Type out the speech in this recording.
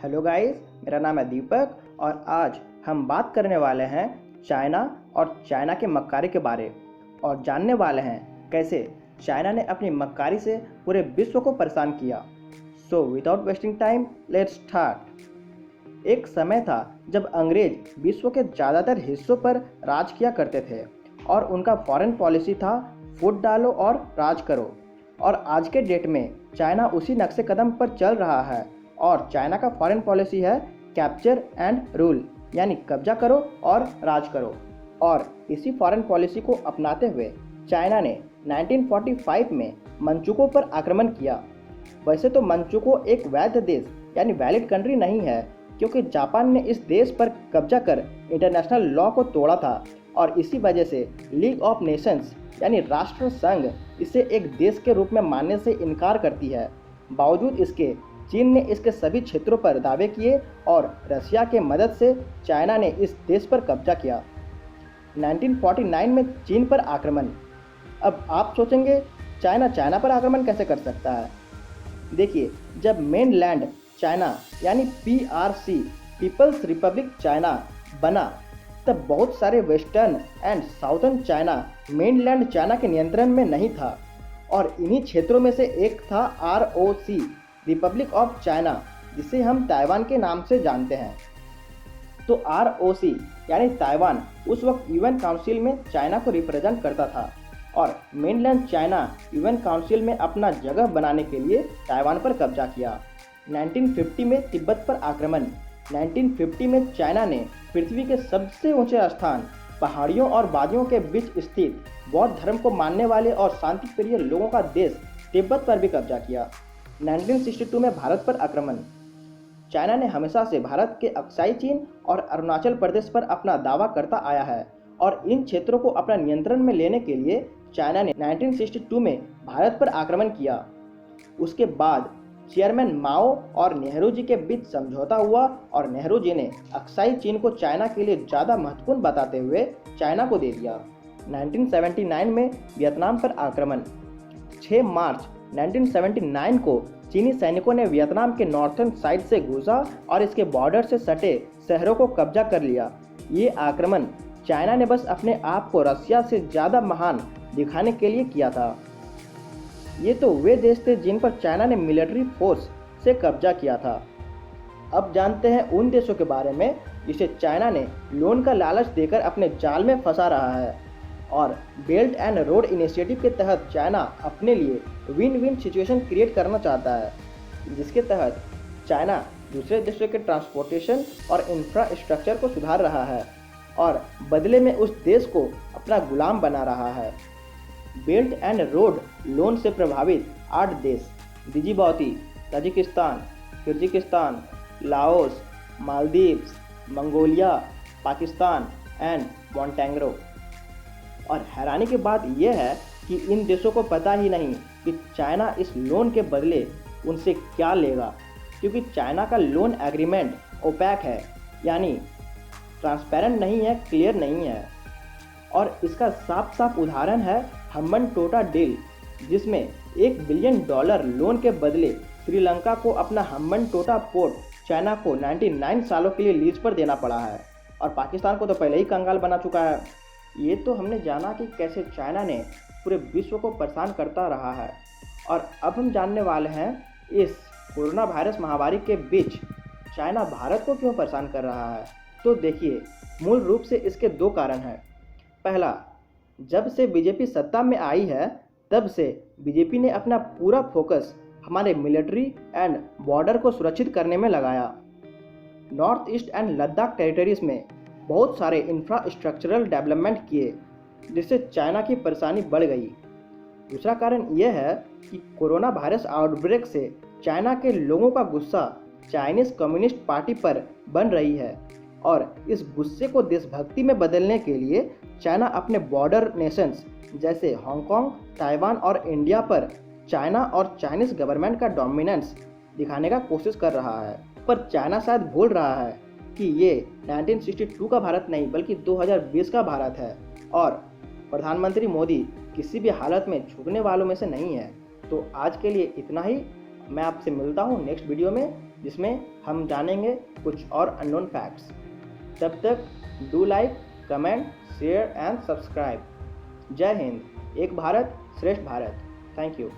Hello guys, मेरा नाम है दीपक और आज हम बात करने वाले हैं चाइना और चाइना के मक्कारी के बारे और जानने वाले हैं कैसे चाइना ने अपनी मक्कारी से पूरे विश्व को परेशान किया। So without wasting time let's start. एक समय था जब अंग्रेज विश्व के ज़्यादातर हिस्सों पर राज किया करते थे और उनका फॉरेन पॉलिसी था फूट डालो और राज करो। और आज के डेट में चाइना उसी नक्शे कदम पर चल रहा है और चाइना का फॉरेन पॉलिसी है कैप्चर एंड रूल, यानी कब्जा करो और राज करो। और इसी फॉरेन पॉलिसी को अपनाते हुए चाइना ने 1945 में मंचुकुओं पर आक्रमण किया। वैसे तो मंचुकुओ एक वैध देश यानी वैलिड कंट्री नहीं है, क्योंकि जापान ने इस देश पर कब्जा कर इंटरनेशनल लॉ को तोड़ा था और इसी वजह से लीग ऑफ नेशंस यानी राष्ट्र संघ इसे एक देश के रूप में मानने से इनकार करती है। बावजूद इसके चीन ने इसके सभी क्षेत्रों पर दावे किए और रशिया के मदद से चाइना ने इस देश पर कब्जा किया। 1949 में चीन पर आक्रमण। अब आप सोचेंगे चाइना पर आक्रमण कैसे कर सकता है। देखिए, जब मेनलैंड चाइना यानी PRC पीपल्स रिपब्लिक चाइना बना तब बहुत सारे western and southern China mainland China के नियंत्रण में नहीं था और इन्हीं क्षेत्रों में से एक था ROC रिपब्लिक ऑफ चाइना, जिसे हम ताइवान के नाम से जानते हैं। तो ROC यानी ताइवान उस वक्त UN काउंसिल में चाइना को रिप्रेजेंट करता था और मेनलैंड चाइना UN काउंसिल में अपना जगह बनाने के लिए ताइवान पर कब्जा किया। 1950 में तिब्बत पर आक्रमण। 1950 में चाइना ने पृथ्वी के सबसे ऊंचे स्थान पहाड़ियों और वादियों के बीच स्थित बौद्ध धर्म को मानने वाले और शांति प्रिय लोगों का देश तिब्बत पर भी कब्जा किया। 1962 में भारत पर आक्रमण। चाइना ने हमेशा से भारत के अक्साई चीन और अरुणाचल प्रदेश पर अपना दावा करता आया है और इन क्षेत्रों को अपना नियंत्रण में लेने के लिए चाइना ने 1962 में भारत पर आक्रमण किया। उसके बाद चेयरमैन माओ और नेहरू जी के बीच समझौता हुआ और नेहरू जी ने अक्साई चीन को चाइना के लिए ज़्यादा महत्वपूर्ण बताते हुए चाइना को दे दिया। 1979 में वियतनाम पर आक्रमण। 6 मार्च 1979 को चीनी सैनिकों ने वियतनाम के नॉर्थर्न साइड से घुसा और इसके बॉर्डर से सटे शहरों को कब्जा कर लिया। ये आक्रमण चाइना ने बस अपने आप को रसिया से ज़्यादा महान दिखाने के लिए किया था। ये तो वे देश थे जिन पर चाइना ने मिलिट्री फोर्स से कब्जा किया था। अब जानते हैं उन देशों के बारे में जिसे चाइना ने लोन का लालच देकर अपने जाल में फंसा रहा है। और बेल्ट एंड रोड इनिशिएटिव के तहत चाइना अपने लिए विन विन सिचुएशन क्रिएट करना चाहता है, जिसके तहत चाइना दूसरे देशों के ट्रांसपोर्टेशन और इंफ्रास्ट्रक्चर को सुधार रहा है और बदले में उस देश को अपना गुलाम बना रहा है। बेल्ट एंड रोड लोन से प्रभावित 8 देश Djibouti, Tajikistan, Kyrgyzstan, Laos, Maldives, Mongolia, Pakistan and Montenegro. और हैरानी की बात यह है कि इन देशों को पता ही नहीं कि चाइना इस लोन के बदले उनसे क्या लेगा, क्योंकि चाइना का लोन एग्रीमेंट ओपैक है, यानी ट्रांसपेरेंट नहीं है, क्लियर नहीं है। और इसका साफ साफ उदाहरण है हम्बनटोटा डील, जिसमें $1 बिलियन लोन के बदले श्रीलंका को अपना हम्बनटोटा पोर्ट चाइना को 99 सालों के लिए लीज पर देना पड़ा है और पाकिस्तान को तो पहले ही कंगाल बना चुका है। ये तो हमने जाना कि कैसे चाइना ने पूरे विश्व को परेशान करता रहा है और अब हम जानने वाले हैं इस कोरोना वायरस महामारी के बीच चाइना भारत को क्यों परेशान कर रहा है। तो देखिए, मूल रूप से इसके 2 कारण हैं। पहला, जब से बीजेपी सत्ता में आई है तब से बीजेपी ने अपना पूरा फोकस हमारे मिलिट्री एंड बॉर्डर को सुरक्षित करने में लगाया। North east and Ladakh territories में बहुत सारे इंफ्रास्ट्रक्चरल डेवलपमेंट किए, जिससे चाइना की परेशानी बढ़ गई। दूसरा कारण यह है कि कोरोना वायरस आउटब्रेक से चाइना के लोगों का गुस्सा चाइनीज कम्युनिस्ट पार्टी पर बन रही है और इस गुस्से को देशभक्ति में बदलने के लिए चाइना अपने बॉर्डर नेशंस जैसे हांगकांग, ताइवान और इंडिया पर चाइना और चाइनीज गवर्नमेंट का डोमिनेंस दिखाने का कोशिश कर रहा है। पर चाइना शायद भूल रहा है कि ये 1962 का भारत नहीं बल्कि 2020 का भारत है और प्रधानमंत्री मोदी किसी भी हालत में झुकने वालों में से नहीं है। तो आज के लिए इतना ही। मैं आपसे मिलता हूँ नेक्स्ट वीडियो में। जिसमें हम जानेंगे कुछ और अननोन फैक्ट्स। तब तक do like, comment, share and subscribe. जय हिंद, एक भारत श्रेष्ठ भारत। Thank you.